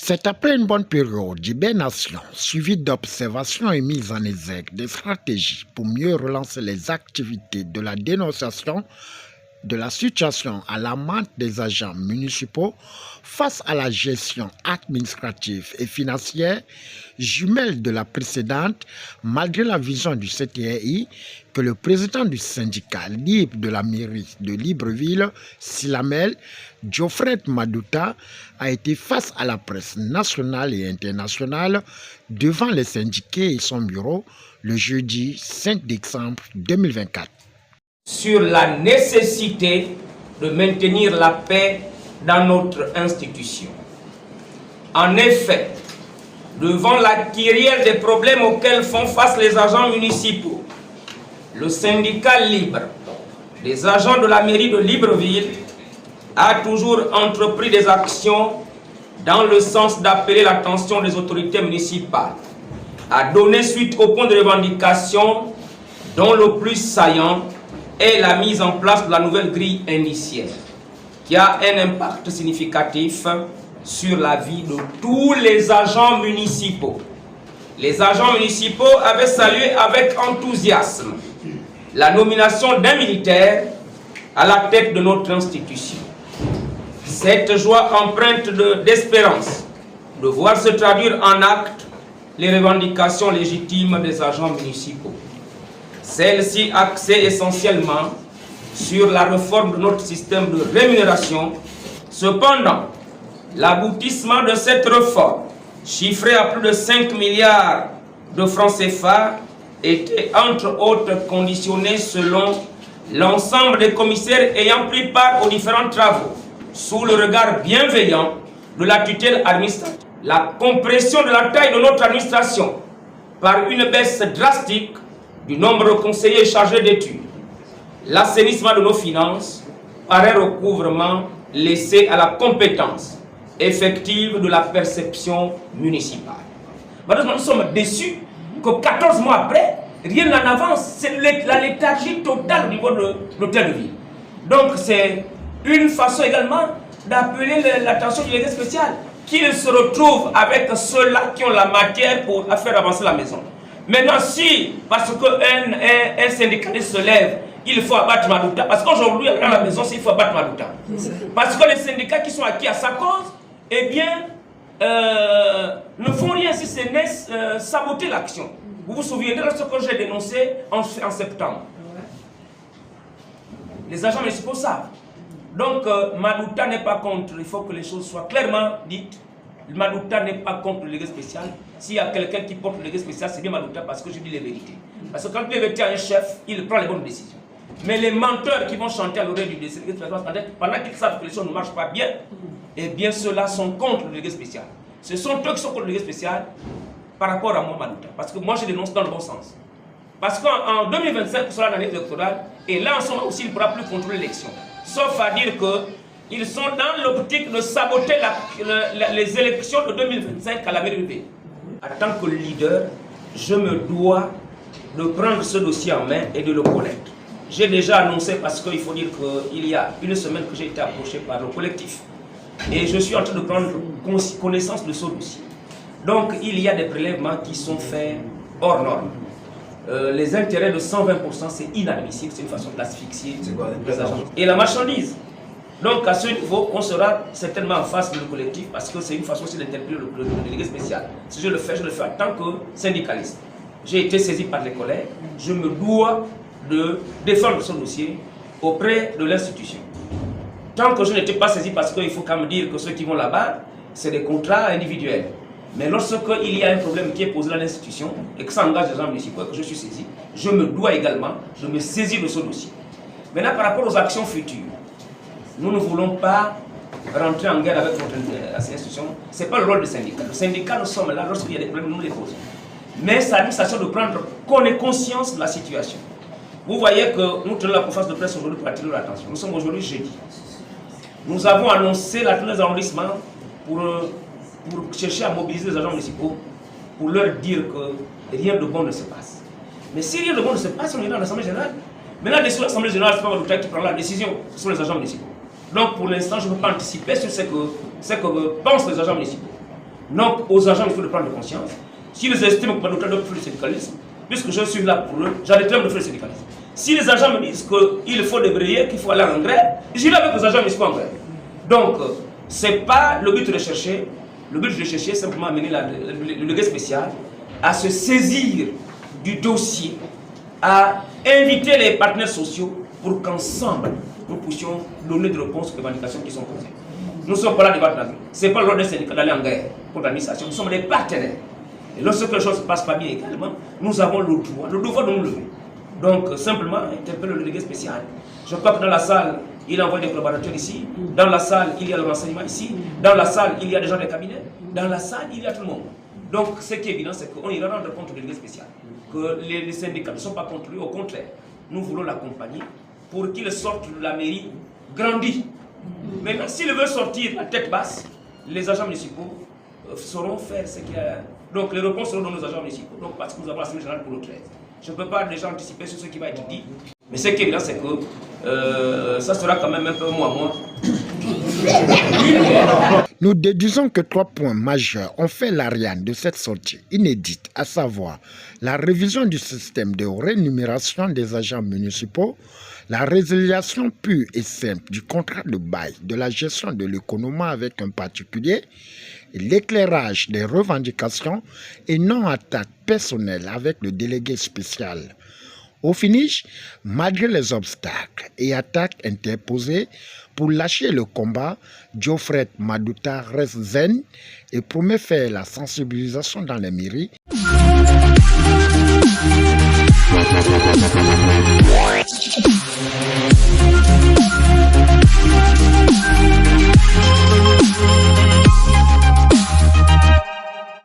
C'est après une bonne période d'hibernation, suivie d'observations et mise en exergue des stratégies pour mieux relancer les activités de la dénonciation de la situation alarmante des agents municipaux face à la gestion administrative et financière jumelle de la précédente, malgré la vision du CTRI que le président du syndicat libre de la mairie de Libreville, Silamel, Geoffrey Madouta, a été face à la presse nationale et internationale devant les syndiqués et son bureau le jeudi 5 décembre 2024. Sur la nécessité de maintenir la paix dans notre institution. En effet, devant la kyrielle des problèmes auxquels font face les agents municipaux, le syndicat libre des agents de la mairie de Libreville a toujours entrepris des actions dans le sens d'appeler l'attention des autorités municipales à donner suite aux points de revendication dont le plus saillant est la mise en place de la nouvelle grille indiciaire qui a un impact significatif sur la vie de tous les agents municipaux. Les agents municipaux avaient salué avec enthousiasme la nomination d'un militaire à la tête de notre institution. Cette joie empreinte d'espérance de voir se traduire en actes les revendications légitimes des agents municipaux. Celle-ci axée essentiellement sur la réforme de notre système de rémunération. Cependant, l'aboutissement de cette réforme, chiffré à plus de 5 milliards de francs CFA, était entre autres conditionné selon l'ensemble des commissaires ayant pris part aux différents travaux, sous le regard bienveillant de la tutelle administrative. La compression de la taille de notre administration par une baisse drastique du nombre de conseillers chargés d'études, l'assainissement de nos finances par un recouvrement laissé à la compétence effective de la perception municipale. Malheureusement, nous sommes déçus que 14 mois après, rien n'en avance. C'est la léthargie totale au niveau de l'hôtel de ville. Donc c'est une façon également d'appeler l'attention du légat spécial, qu'il se retrouve avec ceux-là qui ont la matière pour faire avancer la maison. Maintenant, si, parce qu'un syndicaliste se lève, il faut abattre Madouta, parce qu'aujourd'hui, dans la maison, il faut abattre Madouta. Parce que les syndicats qui sont acquis à sa cause, eh bien, ne font rien si ce n'est saboter l'action. Vous vous souvenez de ce que j'ai dénoncé en septembre. Les agents municipaux savent. Donc, Madouta n'est pas contre, il faut que les choses soient clairement dites. Madouta n'est pas contre le légat spécial. S'il y a quelqu'un qui porte le légat spécial, c'est bien Madouta parce que je dis les vérités. Parce que quand il est un chef, il prend les bonnes décisions. Mais les menteurs qui vont chanter à l'oreille du légat spécial, pendant qu'ils savent que les choses ne marchent pas bien, eh bien ceux-là sont contre le légat spécial. Ce sont eux qui sont contre le légat spécial par rapport à moi, Madouta. Parce que moi, je dénonce dans le bon sens. Parce qu'en 2025, ce sera l'année électorale, et là, en ce moment aussi, il ne pourra plus contrôler l'élection. Sauf à dire qu'ils sont dans l'optique de saboter les élections de 2025 à la mairie. En tant que leader, je me dois de prendre ce dossier en main et de le connaître. J'ai déjà annoncé, parce qu'il faut dire qu'il y a une semaine que j'ai été approché par le collectif. Et je suis en train de prendre connaissance de ce dossier. Donc il y a des prélèvements qui sont faits hors normes. Les intérêts de 120%, c'est inadmissible, c'est une façon d'asphyxier les agents. Et la marchandise. Donc à ce niveau, on sera certainement en face du collectif parce que c'est une façon aussi d'interpeller le délégué spécial. Si je le fais en tant que syndicaliste. J'ai été saisi par les collègues, je me dois de défendre ce dossier auprès de l'institution. Tant que je n'étais pas saisi, parce qu'il faut quand même dire que ceux qui vont là-bas, c'est des contrats individuels. Mais lorsqu'il y a un problème qui est posé dans l'institution et que ça engage les gens municipaux et que je suis saisi, je me dois également de me saisir de ce dossier. Maintenant, par rapport aux actions futures, nous ne voulons pas rentrer en guerre avec notre institution. Ce n'est pas le rôle du syndicat. Le syndicat, nous sommes là lorsqu'il y a des problèmes, nous les posons. Mais c'est à l'administration de prendre conscience de la situation. Vous voyez que nous tenons la conférence de presse aujourd'hui pour attirer l'attention. Nous sommes aujourd'hui jeudi. Nous avons annoncé la tournée des arrondissements pour chercher à mobiliser les agents municipaux pour leur dire que rien de bon ne se passe. Mais si rien de bon ne se passe, on est dans l'Assemblée générale. Maintenant, la décision de l'Assemblée générale, ce n'est pas Madouta qui prend la décision, ce sont les agents municipaux. Donc pour l'instant, je ne peux pas anticiper sur ce que pensent les agents municipaux. Donc, aux agents, il faut le prendre conscience. S'ils estiment que Madouta doit faire le syndicalisme, puisque je suis là pour eux, j'arrête de faire le syndicalisme. Si les agents me disent qu'il faut débrayer, qu'il faut aller en grève, j'irai avec les agents municipaux en grève. Donc, ce n'est pas le but de chercher. Le but de chercher, c'est simplement amener le délégué spécial à se saisir du dossier, à inviter les partenaires sociaux pour qu'ensemble, nous puissions donner des réponses aux revendications qui sont posées. Nous ne sommes pas là de battre. Ce n'est pas le rôle des syndicats d'aller en guerre contre l'administration. Nous sommes des partenaires. Et lorsque les choses ne se passent pas bien également, nous avons le devoir de nous lever. Donc, simplement, interpeller le délégué spécial. Je crois que dans la salle, il envoie des collaborateurs ici. Dans la salle, il y a le renseignement ici. Dans la salle, il y a des gens des cabinets. Dans la salle, il y a tout le monde. Donc, ce qui est évident, c'est qu'on ira rendre compte au délégué spécial. Que les syndicats ne sont pas contre lui. Au contraire, nous voulons l'accompagner pour qu'il sorte de la mairie grandi. Maintenant, s'il veut sortir à tête basse, les agents municipaux sauront faire ce qu'il y a. Donc, les réponses seront dans nos agents municipaux. Donc, parce que nous avons l'Assemblée générale pour le 13. Je ne peux pas déjà anticiper sur ce qui va être dit. Mais ce qui est évident, c'est que ça sera quand même un peu moins. Nous déduisons que 3 points majeurs ont fait l'ariane de cette sortie inédite, à savoir la révision du système de rémunération des agents municipaux, la résiliation pure et simple du contrat de bail de la gestion de l'économie avec un particulier, l'éclairage des revendications et non-attaque personnelle avec le délégué spécial. Au finish, malgré les obstacles et attaques interposées pour lâcher le combat, Geoffrey Madouta reste zen et promet faire la sensibilisation dans les mairies.